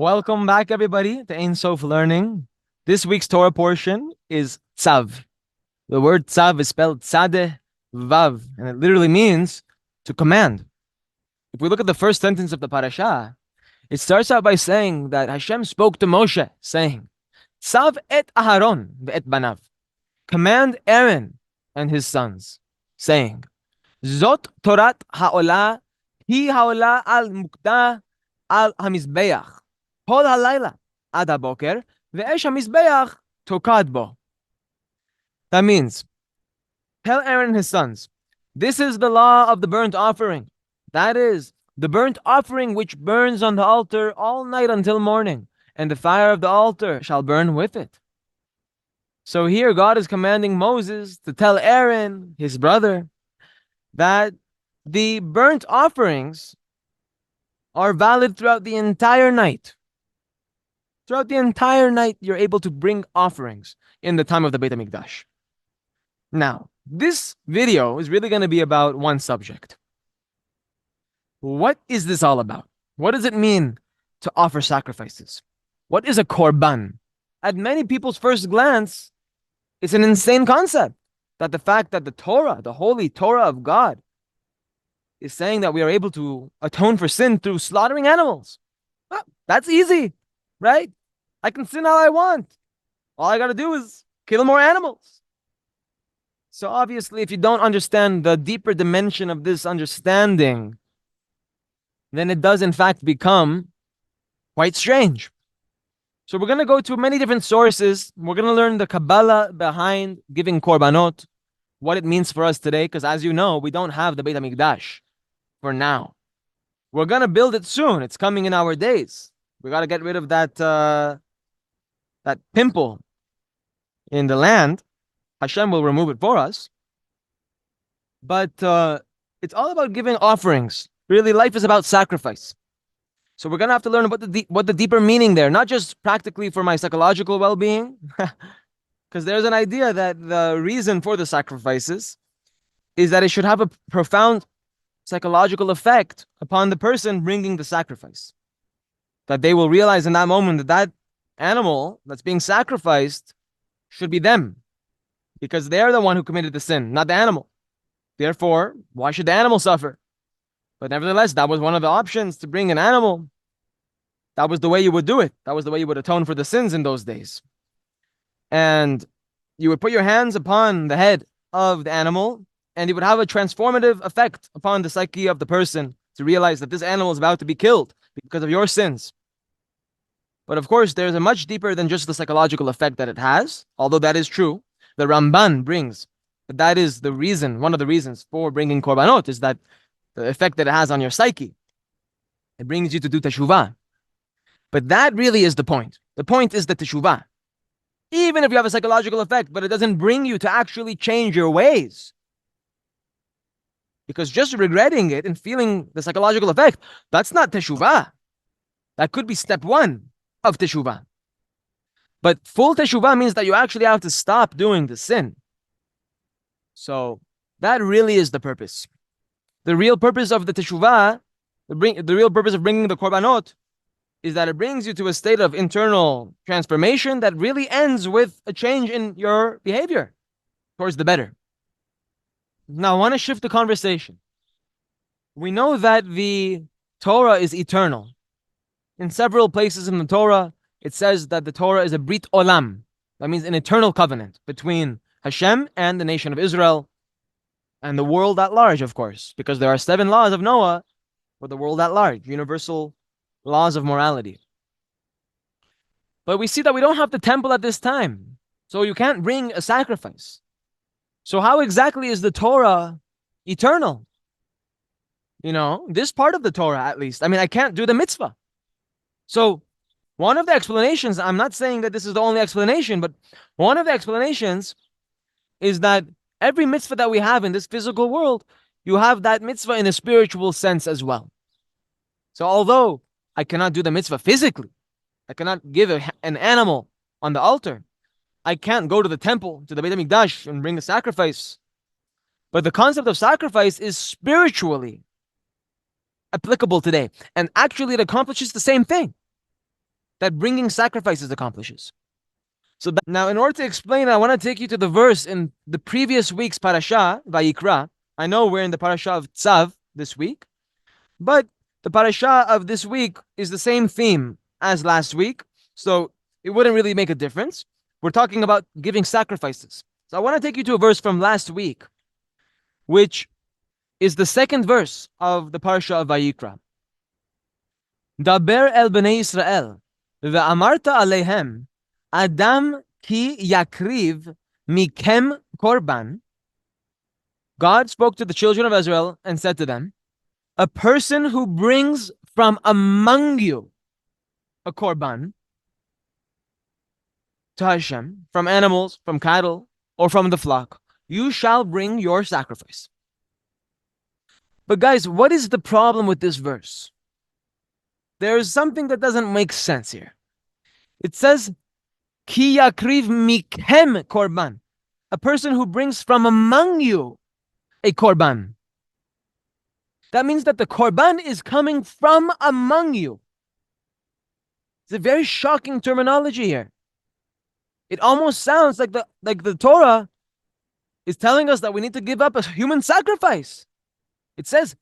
Welcome back, everybody, to Ein Sof Learning. This week's Torah portion is tzav. The word tzav is spelled tzadeh vav, and it literally means to command. If we look at the first sentence of the Parasha, it starts out by saying that Hashem spoke to Moshe, saying, Tzav et Aharon ve'et banav. Command Aaron and his sons, saying, Zot Torat ha'olah, hi ha'olah al mukdah al hamizbeach. Kol halayla ad haboker ve'esh hamizbeach tokad bo. That means, tell Aaron and his sons, this is the law of the burnt offering. That is, the burnt offering which burns on the altar all night until morning, and the fire of the altar shall burn with it. So here God is commanding Moses to tell Aaron, his brother, that the burnt offerings are valid throughout the entire night. Throughout the entire night, you're able to bring offerings in the time of the Beit HaMikdash. Now, this video is really going to be about one subject. What is this all about? What does it mean to offer sacrifices? What is a korban? At many people's first glance, it's an insane concept. That the fact that the Torah, the holy Torah of God, is saying that we are able to atone for sin through slaughtering animals. Well, that's easy, right? I can sin all I want. All I got to do is kill more animals. So obviously, if you don't understand the deeper dimension of this understanding, then it does in fact become quite strange. So we're going to go to many different sources. We're going to learn the Kabbalah behind giving korbanot, what it means for us today, because as you know, we don't have the Beit HaMikdash for now. We're going to build it soon. It's coming in our days. We got to get rid of that pimple in the land. Hashem will remove it for us. But it's all about giving offerings. Really, life is about sacrifice. So we're going to have to learn what the deeper meaning there, not just practically for my psychological well-being, because there's an idea that the reason for the sacrifices is that it should have a profound psychological effect upon the person bringing the sacrifice. That they will realize in that moment that that animal that's being sacrificed should be them, because they're the one who committed the sin, not the animal. Therefore, why should the animal suffer? But nevertheless, that was one of the options, to bring an animal. That was the way you would do it. That was the way you would atone for the sins in those days. And you would put your hands upon the head of the animal, and it would have a transformative effect upon the psyche of the person to realize that this animal is about to be killed because of your sins. But of course, there's a much deeper than just the psychological effect that it has, although that is true. The Ramban brings that is the reason, one of the reasons for bringing korbanot, is that the effect that it has on your psyche. It brings you to do teshuvah. But that really is the point. The point is the teshuvah. Even if you have a psychological effect, but it doesn't bring you to actually change your ways. Because just regretting it and feeling the psychological effect, that's not teshuvah. That could be step one of teshuvah. But full teshuvah means that you actually have to stop doing the sin. So that really is the purpose. The real purpose of the teshuvah, the real purpose of bringing the korbanot, is that it brings you to a state of internal transformation that really ends with a change in your behavior towards the better. Now, I want to shift the conversation. We know that the Torah is eternal. In several places in the Torah, it says that the Torah is a brit olam. That means an eternal covenant between Hashem and the nation of Israel, and the world at large, of course, because there are 7 laws of Noah for the world at large, universal laws of morality. But we see that we don't have the temple at this time, so you can't bring a sacrifice. So how exactly is the Torah eternal? You know, this part of the Torah at least. I mean, I can't do the mitzvah. So one of the explanations, I'm not saying that this is the only explanation, but one of the explanations is that every mitzvah that we have in this physical world, you have that mitzvah in a spiritual sense as well. So although I cannot do the mitzvah physically, I cannot give an animal on the altar, I can't go to the temple, to the Beit HaMikdash, and bring a sacrifice. But the concept of sacrifice is spiritually applicable today. And actually, it accomplishes the same thing. that bringing sacrifices accomplishes. So now, in order to explain, I want to take you to the verse in the previous week's Parasha, Vayikra. I know we're in the Parasha of Tzav this week, but the Parasha of this week is the same theme as last week, so it wouldn't really make a difference. We're talking about giving sacrifices. So I want to take you to a verse from last week, which is the second verse of the Parasha of Vayikra. Daber el bnei Yisrael, ve'amarta aleihem, Adam ki yakriv mikem korban. God spoke to the children of Israel and said to them, a person who brings from among you a korban to Hashem, from animals, from cattle, or from the flock, you shall bring your sacrifice. But guys, what is the problem with this verse? There is something that doesn't make sense here. It says, Ki yakriv mikem korban. A person who brings from among you a korban. That means that the korban is coming from among you. It's a very shocking terminology here. It almost sounds like the Torah is telling us that we need to give up a human sacrifice. It says,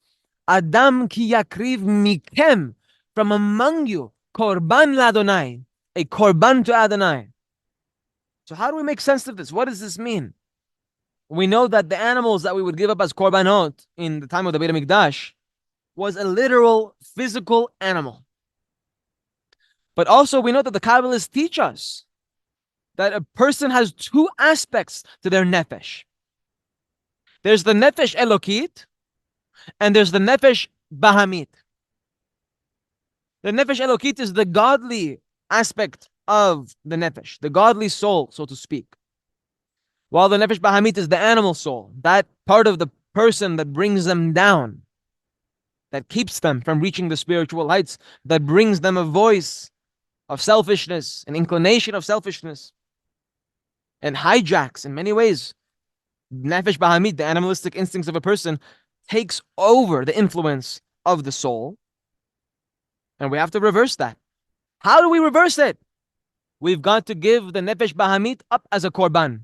Adam ki yakriv mikem, from among you, korban ladonai, a korban to Adonai. So how do we make sense of this? What does this mean? We know that the animals that we would give up as korbanot in the time of the Beit HaMikdash was a literal, physical animal. But also we know that the Kabbalists teach us that a person has two aspects to their nefesh. There's the nefesh elokit, and there's the nefesh bahamit. The nefesh elokit is the godly aspect of the nefesh, the godly soul, so to speak. While the nefesh bahamit is the animal soul, that part of the person that brings them down, that keeps them from reaching the spiritual heights, that brings them a voice of selfishness, an inclination of selfishness, and hijacks in many ways. Nefesh bahamit, the animalistic instincts of a person, takes over the influence of the soul, and we have to reverse that. How do we reverse it? We've got to give the nefesh bahamit up as a korban.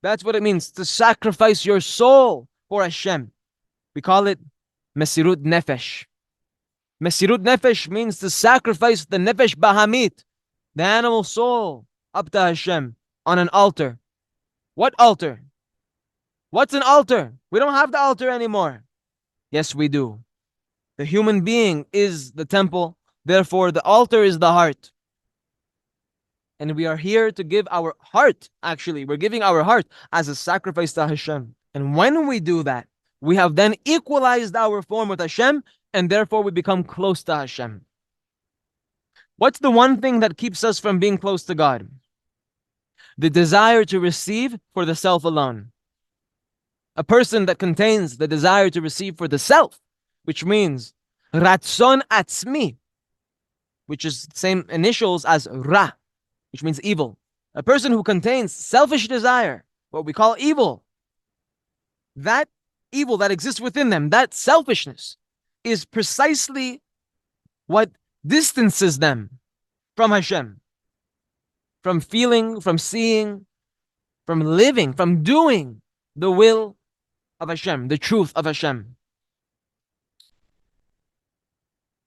That's what it means to sacrifice your soul for Hashem. We call it mesirut nefesh. Mesirut nefesh means to sacrifice the nefesh bahamit, the animal soul, up to Hashem on an altar. What altar? What's an altar? We don't have the altar anymore. Yes, we do. The human being is the temple. Therefore, the altar is the heart. And we are here to give our heart, actually, we're giving our heart as a sacrifice to Hashem. And when we do that, we have then equalized our form with Hashem, and therefore we become close to Hashem. What's the one thing that keeps us from being close to God? The desire to receive for the self alone. A person that contains the desire to receive for the self, which means ratzon atzmi, which is the same initials as ra, which means evil. A person who contains selfish desire, what we call evil, that evil that exists within them, that selfishness, is precisely what distances them from Hashem, from feeling, from seeing, from living, from doing the will of Hashem, the truth of Hashem.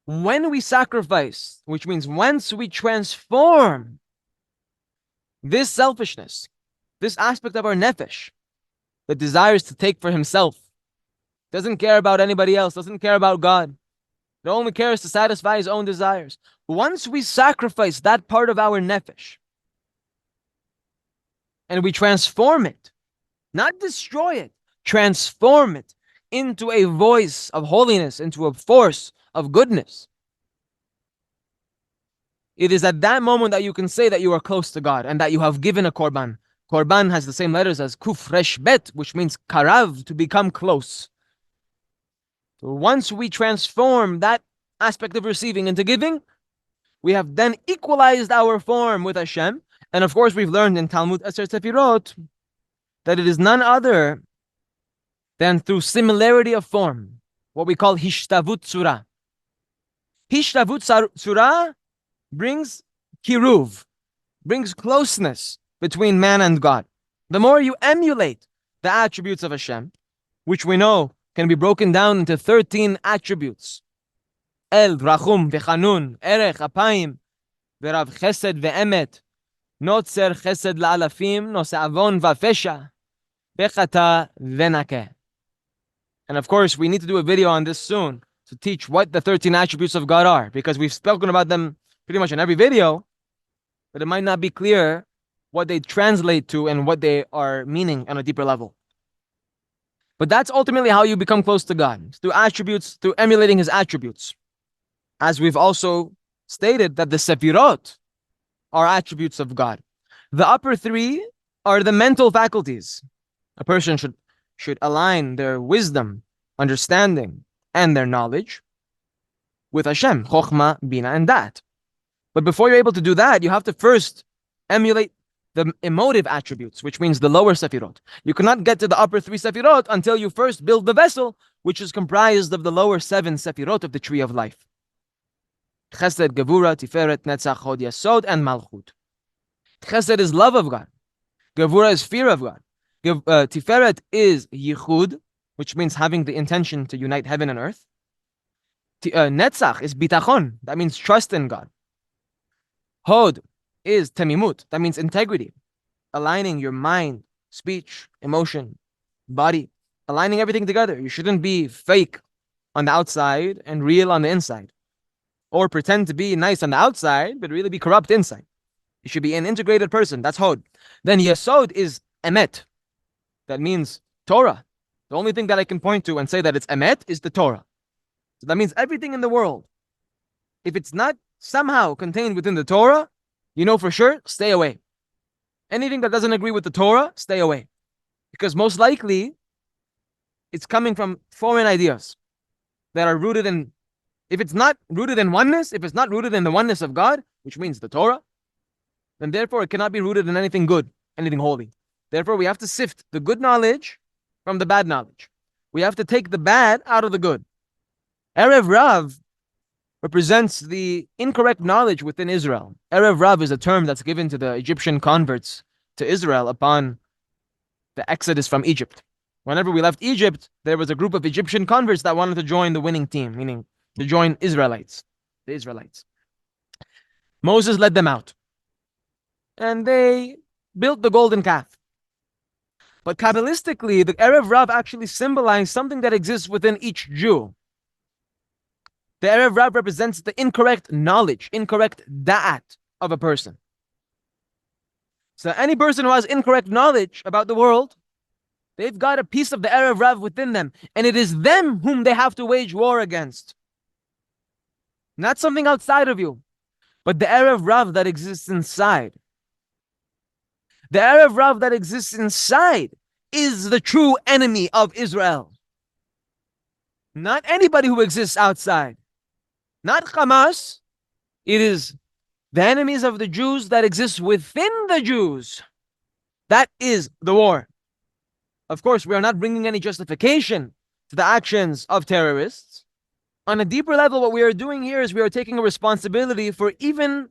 When we sacrifice, which means once we transform this selfishness, this aspect of our nefesh, that desires to take for himself, doesn't care about anybody else, doesn't care about God, it only cares to satisfy his own desires. Once we sacrifice that part of our nefesh, and we transform it, not destroy it, transform it into a voice of holiness, into a force of goodness, it is at that moment that you can say that you are close to God and that you have given a korban. Korban has the same letters as kuf resh bet, which means karav, to become close. So once we transform that aspect of receiving into giving, we have then equalized our form with Hashem. And of course, we've learned in Talmud Eser Sefirot that it is none other than through similarity of form, what we call hishtavut surah. Hishtavut surah brings kiruv, brings closeness between man and God. The more you emulate the attributes of Hashem, which we know can be broken down into 13 attributes. El, Rachum, Vechanun, Erech, Apayim, Verav Chesed, Ve'emet, Notzer Chesed La'alafim, Nosa'avon Va'fesha, Bechata Venake. And of course, we need to do a video on this soon to teach what the 13 attributes of God are, because we've spoken about them pretty much in every video, but it might not be clear what they translate to and what they are meaning on a deeper level. But that's ultimately how you become close to God, through attributes, through emulating his attributes. As we've also stated that the Sefirot are attributes of God. The upper three are the mental faculties. A person should align their wisdom, understanding, and their knowledge with Hashem, Chokhmah, Bina, and Dat. But before you're able to do that, you have to first emulate the emotive attributes, which means the lower Sefirot. You cannot get to the upper three Sefirot until you first build the vessel, which is comprised of the lower 7 Sefirot of the tree of life. Chesed, Gevura, Tiferet, Netzach, Hod, Yesod, and Malchut. Chesed is love of God. Gevura is fear of God. Tiferet is Yichud, which means having the intention to unite heaven and earth. Netzach is Bitachon, that means trust in God. Hod is Temimut, that means integrity. Aligning your mind, speech, emotion, body, aligning everything together. You shouldn't be fake on the outside and real on the inside. Or pretend to be nice on the outside, but really be corrupt inside. You should be an integrated person. That's Hod. Then Yesod is Emet. That means Torah. The only thing that I can point to and say that it's Emet is the Torah. So that means everything in the world, if it's not somehow contained within the Torah, you know for sure, stay away. Anything that doesn't agree with the Torah, stay away. Because most likely, it's coming from foreign ideas that are rooted in, if it's not rooted in oneness, if it's not rooted in the oneness of God, which means the Torah, then therefore it cannot be rooted in anything good, anything holy. Therefore, we have to sift the good knowledge from the bad knowledge. We have to take the bad out of the good. Erev Rav represents the incorrect knowledge within Israel. Erev Rav is a term that's given to the Egyptian converts to Israel upon the exodus from Egypt. Whenever we left Egypt, there was a group of Egyptian converts that wanted to join the winning team, meaning to join the Israelites. Moses led them out. And they built the golden calf. But Kabbalistically, the Erev Rav actually symbolized something that exists within each Jew. The Erev Rav represents the incorrect knowledge, incorrect da'at of a person. So any person who has incorrect knowledge about the world, they've got a piece of the Erev Rav within them, and it is them whom they have to wage war against. Not something outside of you, but the Erev Rav that exists inside. The Erev Rav that exists inside is the true enemy of Israel. Not anybody who exists outside. Not Hamas. It is the enemies of the Jews that exist within the Jews. That is the war. Of course, we are not bringing any justification to the actions of terrorists. On a deeper level, what we are doing here is we are taking a responsibility for even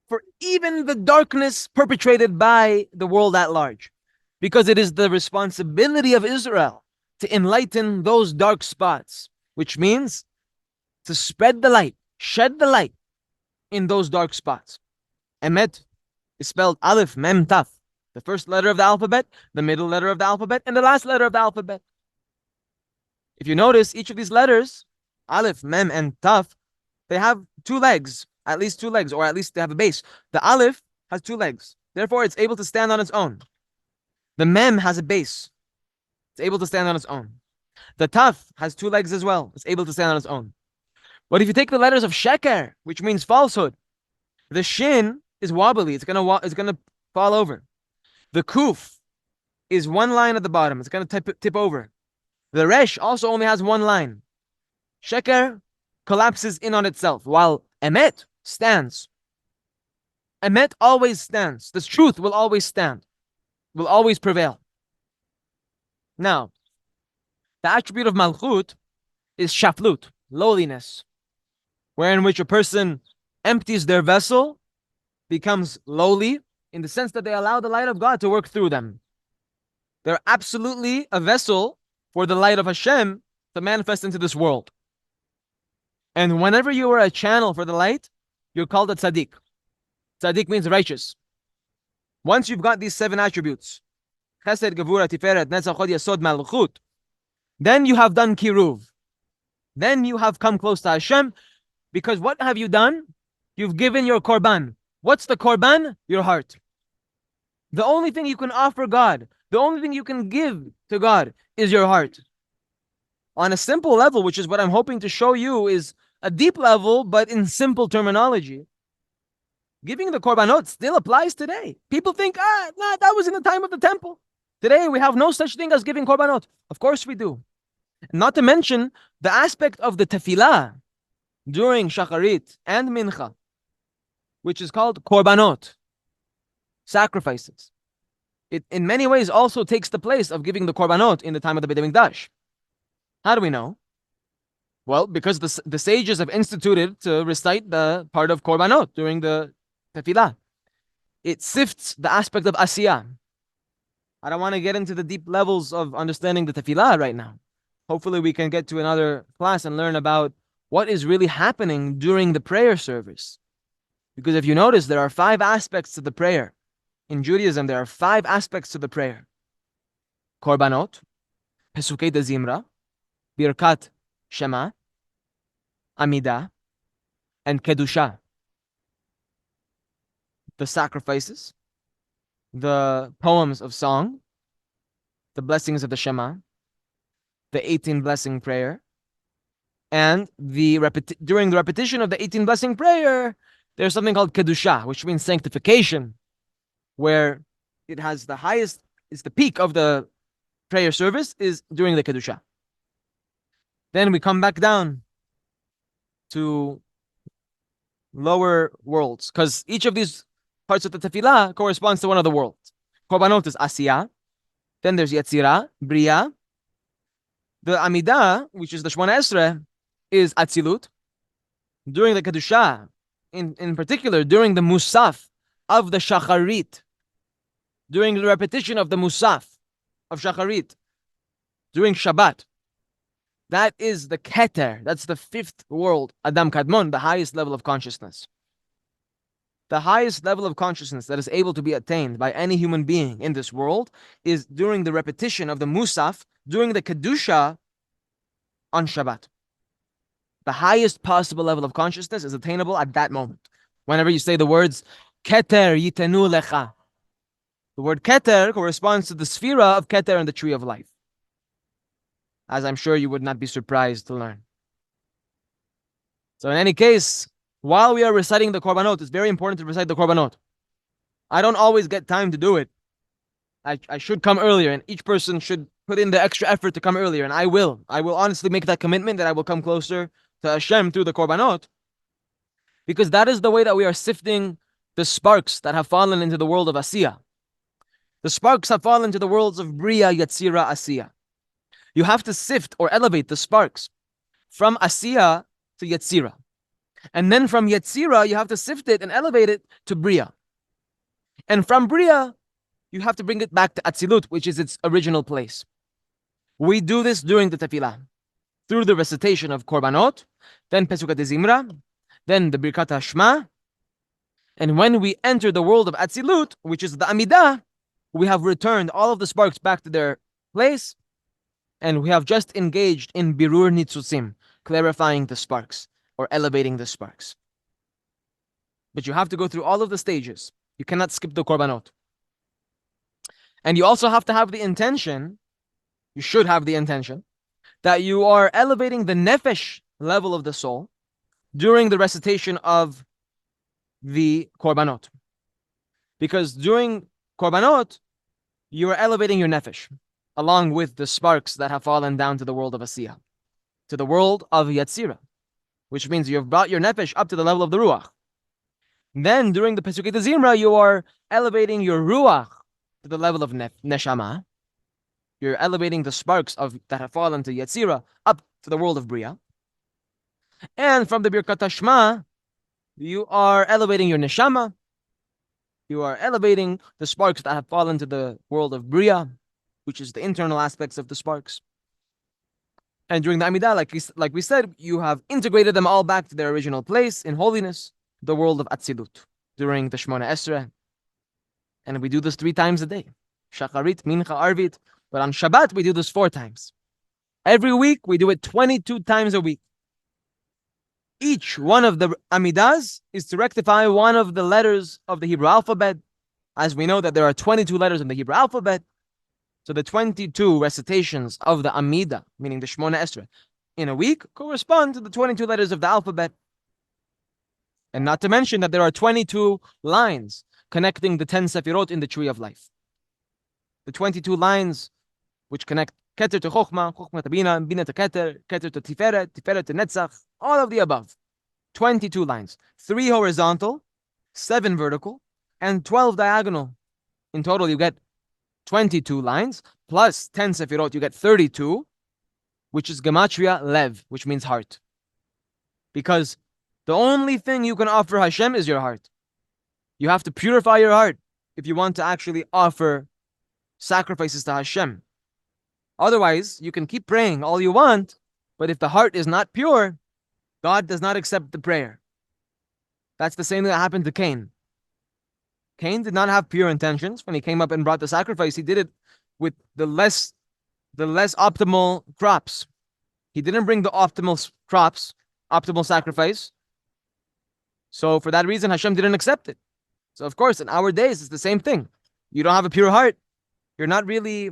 the darkness perpetrated by the world at large. Because it is the responsibility of Israel to enlighten those dark spots, which means to spread the light, shed the light in those dark spots. Emet is spelled Aleph, Mem, Taf. The first letter of the alphabet, the middle letter of the alphabet, and the last letter of the alphabet. If you notice, each of these letters, Aleph, Mem, and Taf, they have 2 legs. At least 2 legs, or at least they have a base. The Aleph has 2 legs. Therefore, it's able to stand on its own. The Mem has a base. It's able to stand on its own. The Taf has 2 legs as well. It's able to stand on its own. But if you take the letters of Sheker, which means falsehood, the Shin is wobbly. It's gonna fall over. The Kuf is 1 line at the bottom. It's gonna tip over. The Resh also only has 1 line. Sheker collapses in on itself, while Emet stands. Emet always stands. This truth will always stand, will always prevail. Now, the attribute of Malchut is Shaflut, lowliness, wherein which a person empties their vessel, becomes lowly, in the sense that they allow the light of God to work through them. They're absolutely a vessel for the light of Hashem to manifest into this world. And whenever you are a channel for the light, you're called a tzaddik. Tzaddik means righteous. Once you've got these 7 attributes, chesed, gevura, tiferet, netzach, hod, yesod, malchut, then you have done kiruv. Then you have come close to Hashem, because what have you done? You've given your korban. What's the korban? Your heart. The only thing you can offer God, the only thing you can give to God is your heart. On a simple level, which is what I'm hoping to show you, is a deep level, but in simple terminology. Giving the korbanot still applies today. People think, that was in the time of the temple. Today, we have no such thing as giving korbanot. Of course we do. Not to mention the aspect of the tefillah during shacharit and mincha, which is called korbanot, sacrifices. It in many ways also takes the place of giving the korbanot in the time of the Beit HaMikdash. How do we know? Well, because the sages have instituted to recite the part of korbanot during the tefillah. It sifts the aspect of asiyah. I don't want to get into the deep levels of understanding the tefillah right now. Hopefully we can get to another class and learn about what is really happening during the prayer service. Because if you notice, there are 5 aspects to the prayer. In Judaism, there are 5 aspects to the prayer. Korbanot, Pesukei de Zimra, Birkat Shema, Amidah, and Kedusha. The sacrifices, the poems of song, the blessings of the Shema, the 18 blessing prayer, and during the repetition of the 18 blessing prayer, there's something called Kedusha, which means sanctification, where it has the highest, it's the peak of the prayer service is during the Kedusha. Then we come back down to lower worlds, because each of these parts of the tefillah corresponds to one of the worlds. Korbanot is Asiyah, then there's Yetzirah, Bria. The Amidah, which is the Shmona Esrei, is Atzilut. During the Kedusha, in particular, during the Musaf of the Shacharit, during the repetition of the Musaf of Shacharit, during Shabbat, that is the Keter, that's the 5th world, Adam Kadmon, the highest level of consciousness. The highest level of consciousness that is able to be attained by any human being in this world is during the repetition of the Musaf, during the Kedusha on Shabbat. The highest possible level of consciousness is attainable at that moment. Whenever you say the words, Keter yitenu lecha. The word Keter corresponds to the Sphira of Keter and the tree of life, as I'm sure you would not be surprised to learn. So in any case, while we are reciting the Korbanot, it's very important to recite the Korbanot. I don't always get time to do it. I should come earlier, and each person should put in the extra effort to come earlier, and I will. I will honestly make that commitment that I will come closer to Hashem through the Korbanot, because that is the way that we are sifting the sparks that have fallen into the world of Asiyah. The sparks have fallen to the worlds of Bria, Yetzirah, Asiyah. You have to sift or elevate the sparks from Asiyah to Yetzirah. And then from Yetzirah, you have to sift it and elevate it to Bria. And from Bria, you have to bring it back to Atzilut, which is its original place. We do this during the Tefillah, through the recitation of Korbanot, then Pesukei de Zimra, then the Birkat HaShema. And when we enter the world of Atzilut, which is the Amidah, we have returned all of the sparks back to their place, and we have just engaged in Birur Nitzusim, clarifying the sparks, or elevating the sparks. But you have to go through all of the stages. You cannot skip the Korbanot. And you also have to have the intention, you should have the intention, that you are elevating the nefesh level of the soul during the recitation of the Korbanot. Because during Korbanot, you are elevating your nefesh, along with the sparks that have fallen down to the world of Asiyah, to the world of Yetzirah, which means you have brought your nefesh up to the level of the Ruach. Then, during the Pesukei de Zimra, you are elevating your Ruach to the level of Neshama. You're elevating the sparks that have fallen to Yetzirah up to the world of Bria. And from the Birkat HaShema, You are elevating your neshama. You are elevating the sparks that have fallen to the world of Bria, which is the internal aspects of the sparks. And during the Amidah, like we said, you have integrated them all back to their original place in holiness, the world of Atzilut, during the Shemona Esrei. And we do this 3 times a day. Shacharit, Mincha, Arvit. But on Shabbat, we do this 4 times. Every week, we do it 22 times a week. Each one of the Amidas is to rectify one of the letters of the Hebrew alphabet. As we know that there are 22 letters in the Hebrew alphabet, so the 22 recitations of the Amida, meaning the Shemona Esrei, in a week correspond to the 22 letters of the alphabet. And not to mention that there are 22 lines connecting the 10 Sefirot in the tree of life. The 22 lines which connect Keter to Chokhmah, Chokhmah to Bina, Bina to Keter, Keter to Tiferet, Tiferet to Netzach, all of the above. 22 lines. 3 horizontal, 7 vertical, and 12 diagonal. In total, you get 22 lines, plus 10 Sefirot, you get 32, which is Gematria Lev, which means heart. Because the only thing you can offer Hashem is your heart. You have to purify your heart if you want to actually offer sacrifices to Hashem. Otherwise, you can keep praying all you want, but if the heart is not pure, God does not accept the prayer. That's the same thing that happened to Cain. Cain did not have pure intentions when he came up and brought the sacrifice. He did it with the less optimal crops. He didn't bring the optimal crops, optimal sacrifice. So for that reason, Hashem didn't accept it. So of course, in our days, it's the same thing. You don't have a pure heart. You're not really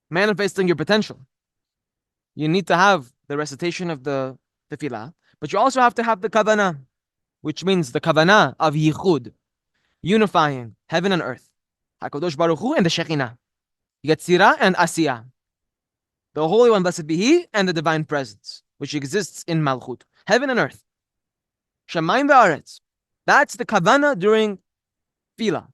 manifesting your potential. You need to have the recitation of the tefillah, but you also have to have the kavanah, which means the kavanah of yichud, unifying heaven and earth, HaKadosh Baruch Hu and the Shekhinah, Yetzirah and Asiyah, the Holy One, blessed be He, and the Divine Presence, which exists in Malchut, heaven and earth, Shamayim ve'aretz. That's the kavanah during tefillah.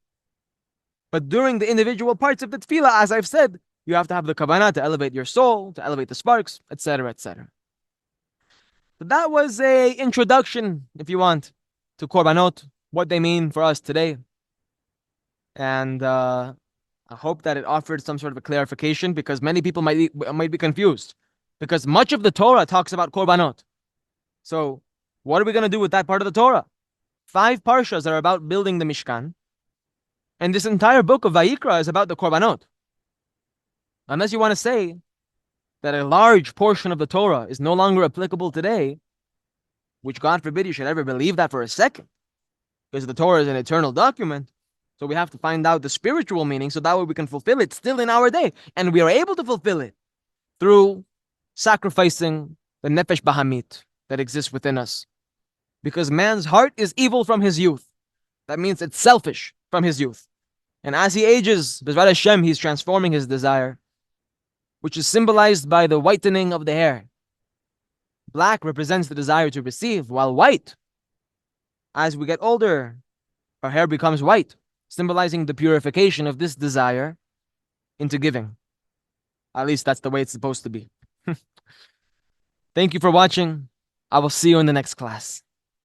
But during the individual parts of the tefillah, as I've said, you have to have the kavanah to elevate your soul, to elevate the sparks, etc., etc. So that was a introduction, if you want, to korbanot, what they mean for us today. And I hope that it offered some sort of a clarification, because many people might be confused. Because much of the Torah talks about korbanot. So what are we going to do with that part of the Torah? 5 parshas are about building the Mishkan. And this entire book of Vayikra is about the korbanot. Unless you want to say that a large portion of the Torah is no longer applicable today, which God forbid you should ever believe that for a second, because the Torah is an eternal document, so we have to find out the spiritual meaning, so that way we can fulfill it still in our day, and we are able to fulfill it through sacrificing the nefesh bahamit that exists within us, because man's heart is evil from his youth. That means it's selfish from his youth, and as he ages, B'ezrat Hashem, he's transforming his desire, which is symbolized by the whitening of the hair. Black represents the desire to receive, while white, as we get older, our hair becomes white, symbolizing the purification of this desire into giving. At least that's the way it's supposed to be. Thank you for watching. I will see you in the next class.